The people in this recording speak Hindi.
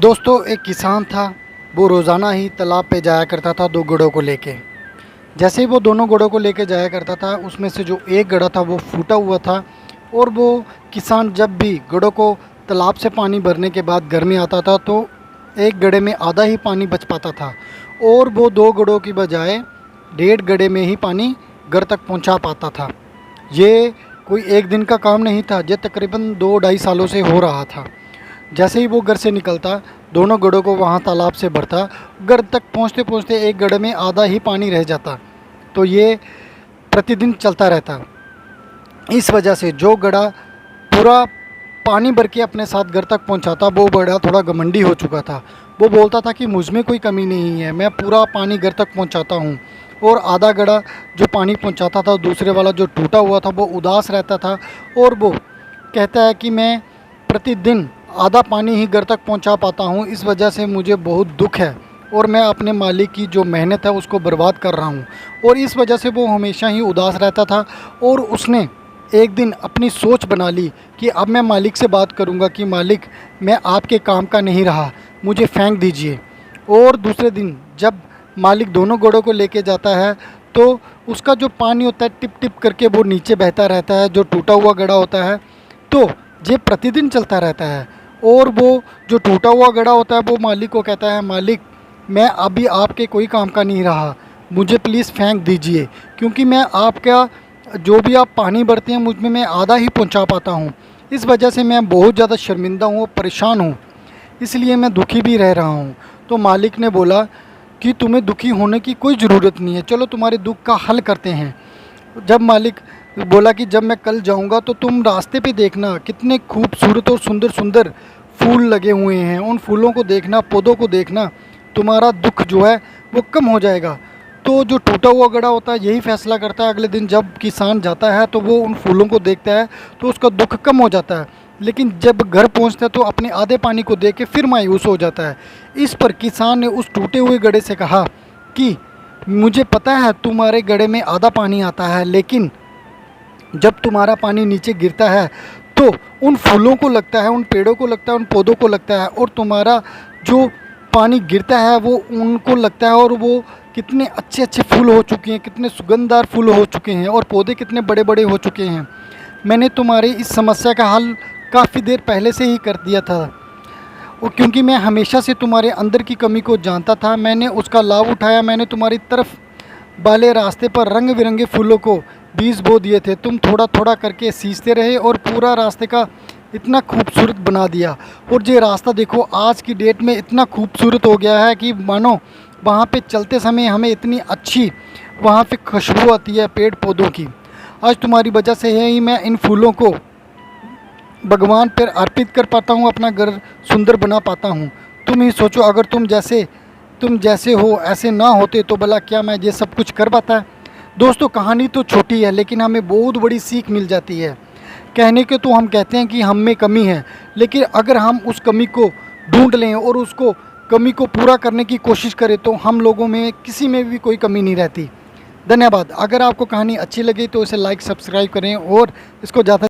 दोस्तों, एक किसान था। वो रोज़ाना ही तालाब पे जाया करता था 2 गड़ों को लेके। जैसे ही वो दोनों गड़ों को लेके जाया करता था, उसमें से जो एक गड़ा था वो फूटा हुआ था। और वो किसान जब भी गड़ों को तालाब से पानी भरने के बाद घर में आता था, तो एक गड़े में आधा ही पानी बच पाता था और वो 2 गड़ों की बजाय 1.5 गड़े में ही पानी घर तक पहुंचा पाता था। ये कोई एक दिन का काम नहीं था, ये तकरीबन 2 ढाई सालों से हो रहा था। जैसे ही वो घर से निकलता, दोनों गड़ों को वहाँ तालाब से भरता, घर तक पहुँचते पहुँचते एक गड्ढे में आधा ही पानी रह जाता। तो ये प्रतिदिन चलता रहता। इस वजह से जो गड़ा पूरा पानी भर के अपने साथ घर तक पहुंचाता, वो बड़ा थोड़ा घमंडी हो चुका था। वो बोलता था कि मुझ में कोई कमी नहीं है, मैं पूरा पानी घर तक पहुंचाता हूं। और आधा गड़ा जो पानी पहुंचाता था, दूसरे वाला जो टूटा हुआ था, वो उदास रहता था। और वो कहता है कि मैं प्रतिदिन आधा पानी ही घर तक पहुंचा पाता हूं, इस वजह से मुझे बहुत दुख है और मैं अपने मालिक की जो मेहनत है उसको बर्बाद कर रहा हूं। और इस वजह से वो हमेशा ही उदास रहता था। और उसने एक दिन अपनी सोच बना ली कि अब मैं मालिक से बात करूंगा कि मालिक, मैं आपके काम का नहीं रहा, मुझे फेंक दीजिए। और दूसरे दिन जब मालिक दोनों घोड़ों को लेके जाता है, तो उसका जो पानी होता है टिप टिप करके वो नीचे बहता रहता है, जो टूटा हुआ घड़ा होता है। तो ये प्रतिदिन चलता रहता है। और वो जो टूटा हुआ घड़ा होता है, वो मालिक को कहता है, मालिक, मैं अभी आपके कोई काम का नहीं रहा, मुझे प्लीज़ फेंक दीजिए, क्योंकि मैं आपका जो भी आप पानी भरते हैं मुझ में मैं आधा ही पहुंचा पाता हूं। इस वजह से मैं बहुत ज़्यादा शर्मिंदा हूं और परेशान हूं, इसलिए मैं दुखी भी रह रहा हूं। तो मालिक ने बोला कि तुम्हें दुखी होने की कोई ज़रूरत नहीं है, चलो तुम्हारे दुख का हल करते हैं। जब मालिक बोला कि जब मैं कल जाऊंगा तो तुम रास्ते पे देखना कितने खूबसूरत और सुंदर सुंदर फूल लगे हुए हैं, उन फूलों को देखना, पौधों को देखना, तुम्हारा दुख जो है वो कम हो जाएगा। तो जो टूटा हुआ घड़ा होता है यही फैसला करता है। अगले दिन जब किसान जाता है तो वो उन फूलों को देखता है तो उसका दुख कम हो जाता है। लेकिन जब घर पहुंचता है तो अपने आधे पानी को देख के फिर मायूस हो जाता है। इस पर किसान ने उस टूटे हुए घड़े से कहा कि मुझे पता है तुम्हारे घड़े में आधा पानी आता है, लेकिन जब तुम्हारा पानी नीचे गिरता है तो उन फूलों को लगता है, उन पेड़ों को लगता है, उन पौधों को लगता है, और तुम्हारा जो पानी गिरता है वो उनको लगता है। और वो कितने अच्छे अच्छे फूल हो चुके हैं, कितने सुगंधदार फूल हो चुके हैं, और पौधे कितने बड़े बड़े हो चुके हैं। मैंने तुम्हारी इस समस्या का हल काफ़ी देर पहले से ही कर दिया था, और क्योंकि मैं हमेशा से तुम्हारे अंदर की कमी को जानता था, मैंने उसका लाभ उठाया। मैंने तुम्हारी तरफ वाले रास्ते पर रंग बिरंगे फूलों को बीज बो दिए थे, तुम थोड़ा थोड़ा करके सींचते रहे और पूरा रास्ते का इतना खूबसूरत बना दिया। और ये रास्ता देखो आज की डेट में इतना खूबसूरत हो गया है कि मानो वहाँ पे चलते समय हमें इतनी अच्छी वहाँ पे खुशबू आती है पेड़ पौधों की। आज तुम्हारी वजह से ही मैं इन फूलों को भगवान पर अर्पित कर पाता हूँ, अपना घर सुंदर बना पाता हूँ। तुम ही सोचो, अगर तुम जैसे हो ऐसे ना होते तो भला क्या मैं ये सब कुछ कर पाता। दोस्तों, कहानी तो छोटी है लेकिन हमें बहुत बड़ी सीख मिल जाती है। कहने के तो हम कहते हैं कि हम में कमी है, लेकिन अगर हम उस कमी को ढूंढ लें और उसको कमी को पूरा करने की कोशिश करें तो हम लोगों में किसी में भी कोई कमी नहीं रहती। धन्यवाद। अगर आपको कहानी अच्छी लगी तो इसे लाइक सब्सक्राइब करें और इसको ज़्यादा